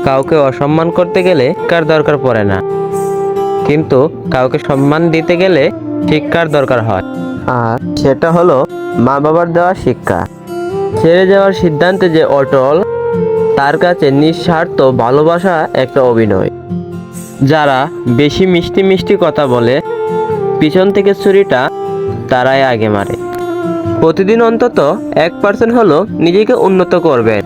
কাউকে অসম্মান করতে গেলে শিক্ষার দরকার পড়ে না, কিন্তু কাউকে সম্মান দিতে গেলে শিক্ষার দরকার হয়। আর সেটা হলো মা বাবার দেওয়া শিক্ষা। ছেড়ে যাওয়ার সিদ্ধান্তে যে অটল, তার কাছে নিঃস্বার্থ ভালোবাসা একটা অভিনয়। যারা বেশি মিষ্টি মিষ্টি কথা বলে, পিছন থেকে ছুরিটা তারাই আগে মারে। প্রতিদিন অন্তত 1% হলো নিজেকে উন্নত করবেন।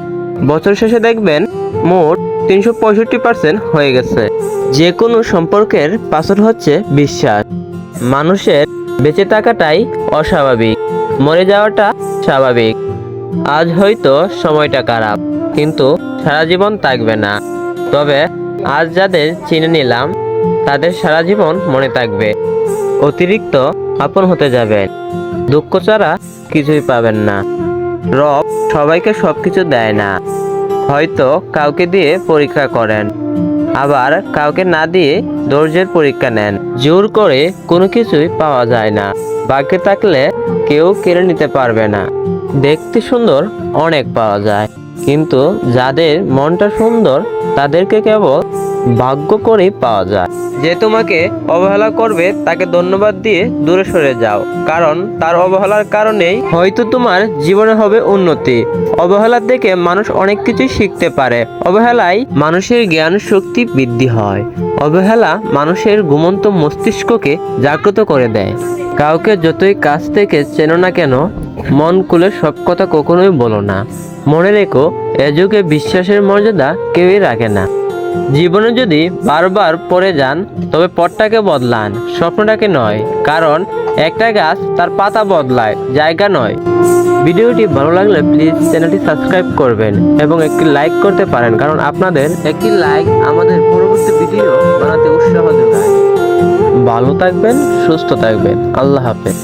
বছর শেষে দেখবেন মোট 365% হয়ে গেছে। যে কোনো সম্পর্কের পাসওয়ার্ড হচ্ছে বিশ্বাস। মানুষের বেঁচে থাকাটাই অস্বাভাবিক, মরে যাওয়াটা স্বাভাবিক। আজ হয়তো সময়টা খারাপ, কিন্তু সারা জীবন থাকবে না। তবে আজ যাদের চিনে নিলাম, তাদের সারা জীবন মনে থাকবে। অতিরিক্ত আপন হতে যাবেন, দুঃখ ছাড়া কিছুই পাবেন না। রব সবাইকে সবকিছু দেয় না, হয়তো কাউকে দিয়ে পরীক্ষা করেন, আবার কাউকে না দিয়ে ধৈর্যের পরীক্ষা নেন। জোর করে কোনো কিছুই পাওয়া যায় না, ভাগ্যে থাকলে কেউ কেড়ে নিতে পারবে না। দেখতে সুন্দর অনেক পাওয়া যায়, কিন্তু যাদের মনটা সুন্দর তাদেরকে কেবল ভাগ্য করেই পাওয়া যায়। যে তোমাকে অবহেলা করবে তাকে ধন্যবাদ দিয়ে দূরে সরে যাও, কারণ তার অবহেলার কারণেই হয়তো তোমার জীবনে হবে উন্নতি। অবহেলা থেকে মানুষ অনেক কিছু শিখতে পারে। অবহেলায় মানুষের জ্ঞান শক্তি বৃদ্ধি হয়। অবহেলা মানুষের ঘুমন্ত মস্তিষ্ককে জাগ্রত করে দেয়। কাউকে যতই কাছ থেকে চেনো না কেন, মন খুলে সব কথা কখনোই বলো না। মনে রেখো, এ যুগে বিশ্বাসের মর্যাদা কেউই রাখে না। জীবনে যদি বারবার পড়ে যান, তবে পথটাকে বদলান, স্বপ্নটাকে নয়। কারণ একটা গাছ তার পাতা বদলায়, জায়গা নয়। ভিডিওটি ভালো লাগলে প্লিজ চ্যানেলটি সাবস্ক্রাইব করবেন এবং একটি লাইক করতে পারেন, কারণ আপনাদের একটি লাইক আমাদের পরবর্তী ভিডিও বানাতে উৎসাহ যোগায়। ভালো থাকবেন, সুস্থ থাকবেন। আল্লাহ হাফেজ।